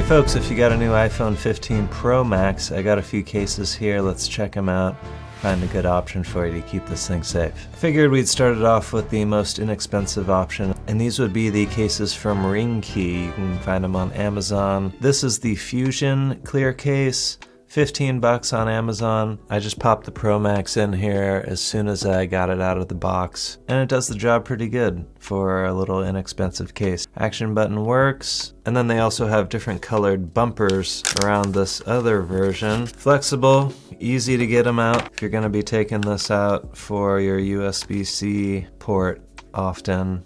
Hey folks, if you got a new iPhone 15 Pro Max, I got a few cases here. Let's check them out. Find a good option for you to keep this thing safe. I figured we'd start it off with the most inexpensive option, and these would be the cases from Ringke. You can find them on Amazon. This is the Fusion clear case. 15 bucks on Amazon. I just popped the Pro Max in here as soon as I got it out of the box, and it does the job pretty good for a little inexpensive case. Action button works, and then they also have different colored bumpers around this other version. Flexible, easy to get them out if you're going to be taking this out for your USB-C port often.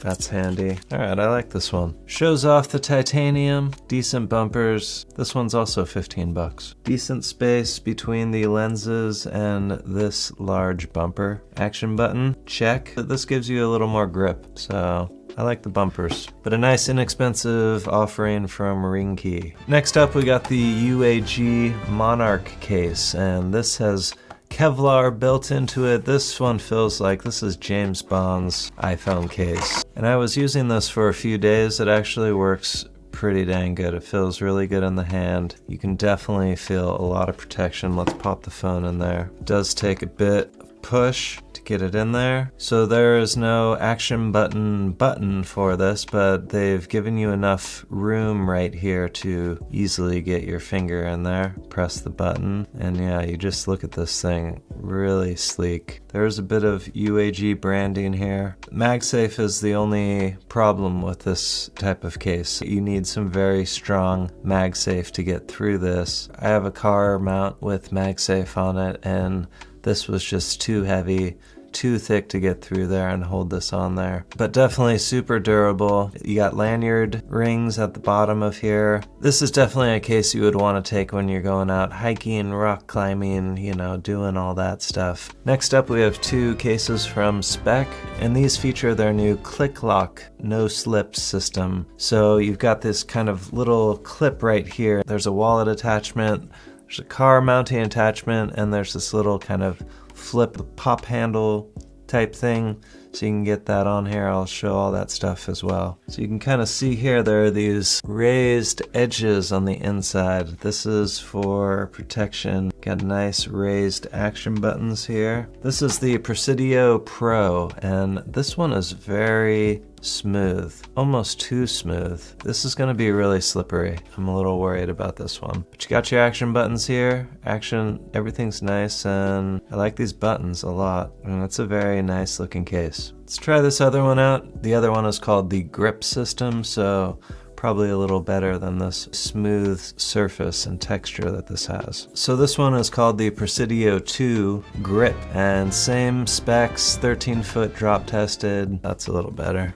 That's handy. Alright, I like this one. Shows off the titanium, decent bumpers. This one's also 15 bucks. Decent space between the lenses and this large bumper. Action button, check. This gives you a little more grip, so I like the bumpers. But a nice inexpensive offering from Ringke. Next up we got the UAG Monarch case, and this has Kevlar built into it. This one feels like this is James Bond's iPhone case. And I was using this for a few days. It actually works pretty dang good. It feels really good in the hand. You can definitely feel a lot of protection. Let's pop the phone in there. It does take a bit of push to get it in there. So there is no action button for this, but they've given you enough room right here to easily get your finger in there. Press the button, and yeah, you just look at this thing. Really sleek. There's a bit of UAG branding here. MagSafe is the only problem with this type of case. You need some very strong MagSafe to get through this. I have a car mount with MagSafe on it, and this was just too heavy, too thick to get through there and hold this on there. But definitely super durable. You got lanyard rings at the bottom of here. This is definitely a case you would want to take when you're going out hiking, rock climbing, you know, doing all that stuff. Next up we have two cases from Speck, and these feature their new click lock no slip system. So you've got this kind of little clip right here. There's a wallet attachment, there's a car mounting attachment, and there's this little kind of flip pop handle type thing, so you can get that on here. I'll show all that stuff as well. So you can kind of see here there are these raised edges on the inside. This is for protection. Got nice raised action buttons here. This is the PRESIDIO2 PRO, and this one is very smooth, almost too smooth. This is going to be really slippery. I'm a little worried about this one. But you got your action buttons here. Everything's nice, and I like these buttons a lot. And it's a very nice looking case. Let's try this other one out. The other one is called the grip system, so probably a little better than this smooth surface and texture that this has. So this one is called the PRESIDIO2 Grip, and same specs, 13-foot drop tested. That's a little better.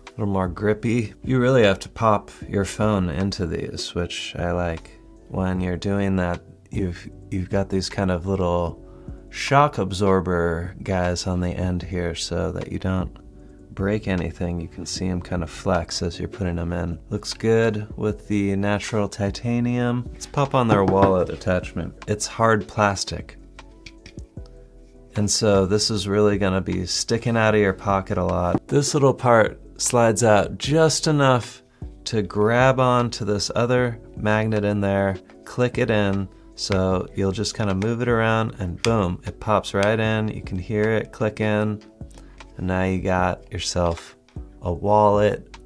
A little more grippy. You really have to pop your phone into these, which I like. When you're doing that, you've got these kind of little shock absorber guys on the end here so that you don't break anything. You can see them kind of flex as you're putting them in. Looks good with the natural titanium. Let's pop on their wallet attachment. It's hard plastic, and so this is really gonna be sticking out of your pocket a lot. This little part slides out just enough to grab onto this other magnet in there, click it in, so you'll just kind of move it around and boom, it pops right in. You can hear it click in, and now you got yourself a wallet.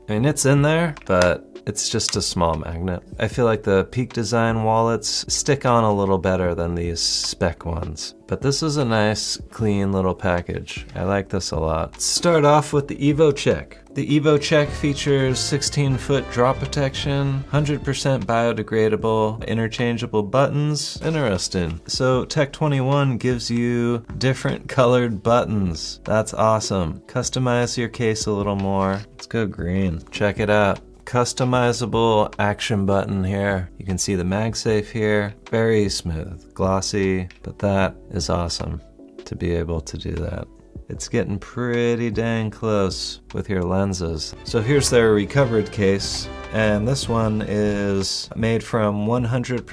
I mean, it's in there, but it's just a small magnet. I feel like the Peak Design wallets stick on a little better than these Speck ones. But this is a nice, clean little package. I like this a lot. Let's start off with the Evo Check. The Evo Check features 16-foot drop protection, 100% biodegradable, interchangeable buttons. Interesting. So Tech21 gives you different colored buttons. That's awesome. Customize your case a little more. Let's go green. Check it out. Customizable action button here. You can see the MagSafe here. Very smooth, glossy, but that is awesome to be able to do that. It's getting pretty dang close with your lenses. So here's their Recovrd case, and this one is made from 100%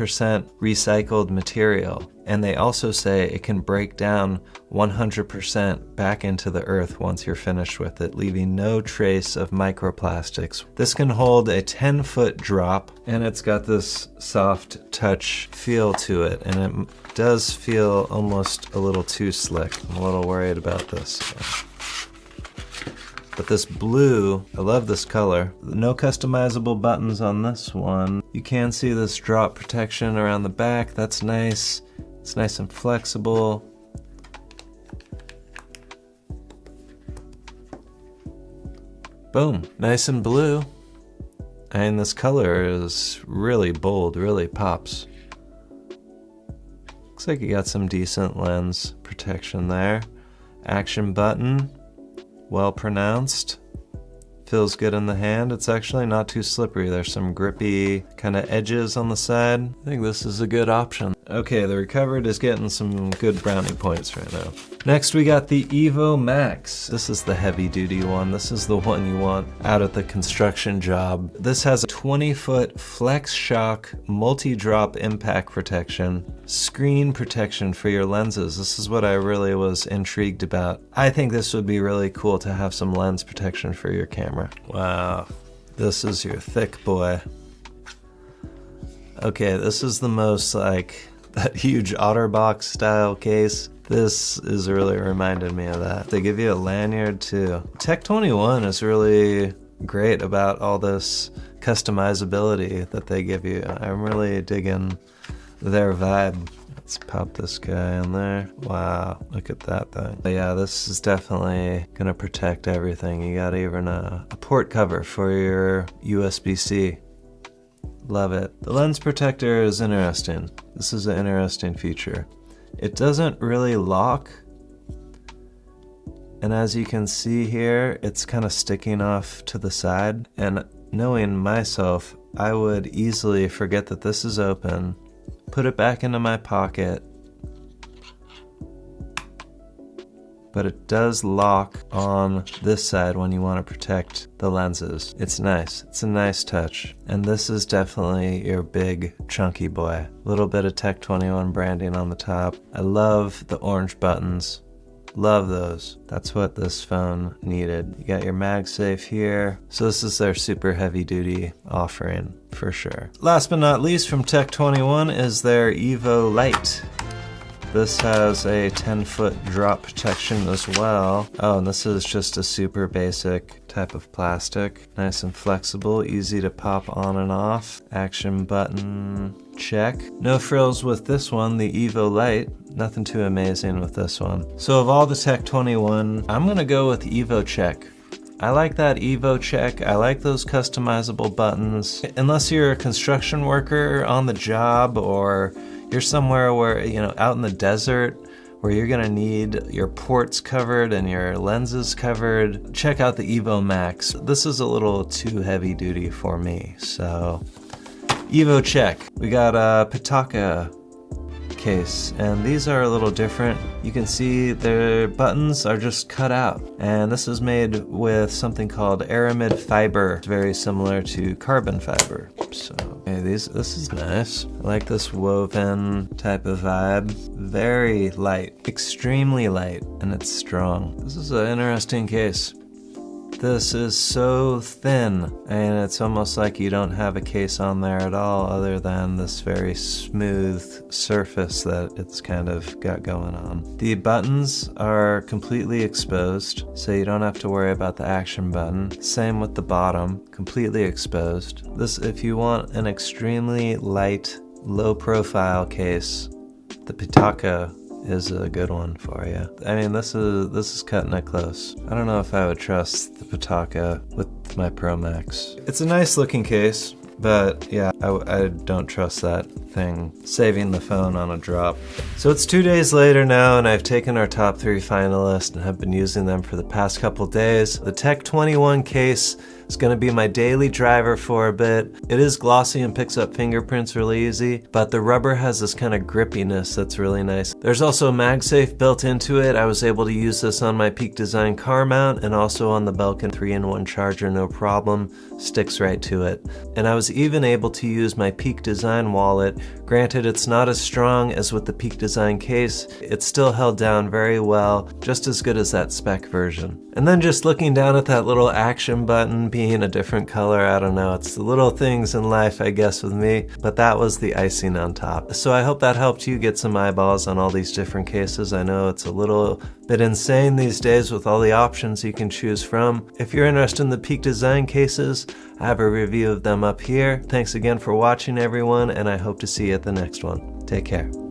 recycled material. And they also say it can break down 100% back into the earth once you're finished with it, leaving no trace of microplastics. This can hold a 10-foot drop, and it's got this soft touch feel to it, and it does feel almost a little too slick. I'm a little worried about this. But this blue, I love this color. No customizable buttons on this one. You can see this drop protection around the back. That's nice. It's nice and flexible. Boom, nice and blue. And this color is really bold, really pops. Looks like you got some decent lens protection there. Action button, well pronounced. Feels good in the hand. It's actually not too slippery. There's some grippy kind of edges on the side. I think this is a good option. Okay, the Recovrd is getting some good brownie points right now. Next we got the EVO MAX. This is the heavy duty one. This is the one you want out at the construction job. This has a 20-foot flex shock multi-drop impact protection, screen protection for your lenses. This is what I really was intrigued about. I think this would be really cool to have some lens protection for your camera. Wow, this is your thick boy. Okay, this is the most like that huge OtterBox style case. This is really reminded me of that. They give you a lanyard too. Tech21 is really great about all this customizability that they give you. I'm really digging their vibe. Let's pop this guy in there. Wow, look at that thing. But yeah, this is definitely gonna protect everything. You got even a port cover for your USB-C. Love it. The lens protector is interesting. This is an interesting feature. It doesn't really lock, and as you can see here, it's kind of sticking off to the side, and knowing myself, I would easily forget that this is open, put it back into my pocket, but it does lock on this side when you want to protect the lenses. It's nice. It's a nice touch. And this is definitely your big chunky boy. A little bit of Tech21 branding on the top. I love the orange buttons. Love those. That's what this phone needed. You got your MagSafe here. So this is their super heavy duty offering for sure. Last but not least from Tech21 is their Evo Lite. This has a 10-foot drop protection as well. Oh, and this is just a super basic type of plastic. Nice and flexible, easy to pop on and off. Action button, check. No frills with this one, the Evo Lite. Nothing too amazing with this one. So of all the Tech21, I'm gonna go with Evo Check. I like that Evo Check. I like those customizable buttons. Unless you're a construction worker on the job, or you're somewhere where, you know, out in the desert where you're gonna need your ports covered and your lenses covered, check out the EVO MAX. This is a little too heavy duty for me, so Evo Check. We got a Pitaka case, and these are a little different. You can see their buttons are just cut out, and this is made with something called Aramid fiber. It's very similar to carbon fiber. So okay, this is nice. I like this woven type of vibe. Very light, extremely light, and it's strong. This is an interesting case. This is so thin, and it's almost like you don't have a case on there at all other than this very smooth surface that it's kind of got going on. The buttons are completely exposed, so you don't have to worry about the action button. Same with the bottom, completely exposed. This, if you want an extremely light, low profile case, the Pitaka is a good one for you. I mean, this is cutting it close. I don't know if I would trust the Pitaka with my Pro Max. It's a nice looking case, but yeah, I don't trust that thing saving the phone on a drop. So it's 2 days later now, and I've taken our top 3 finalists and have been using them for the past couple days. The Tech21 case It's going to be my daily driver for a bit. It is glossy and picks up fingerprints really easy, but the rubber has this kind of grippiness that's really nice. There's also a MagSafe built into it. I was able to use this on my Peak Design car mount and also on the Belkin 3-in-1 charger, no problem. Sticks right to it. And I was even able to use my Peak Design wallet. Granted, it's not as strong as with the Peak Design case. It's still held down very well, just as good as that Speck version. And then just looking down at that little action button being a different color, I don't know, it's the little things in life, I guess, with me, but that was the icing on top. So I hope that helped you get some eyeballs on all these different cases. I know it's a little bit insane these days with all the options you can choose from. If you're interested in the Peak Design cases, I have a review of them up here. Thanks again for watching, everyone, and I hope to see you at the next one. Take care.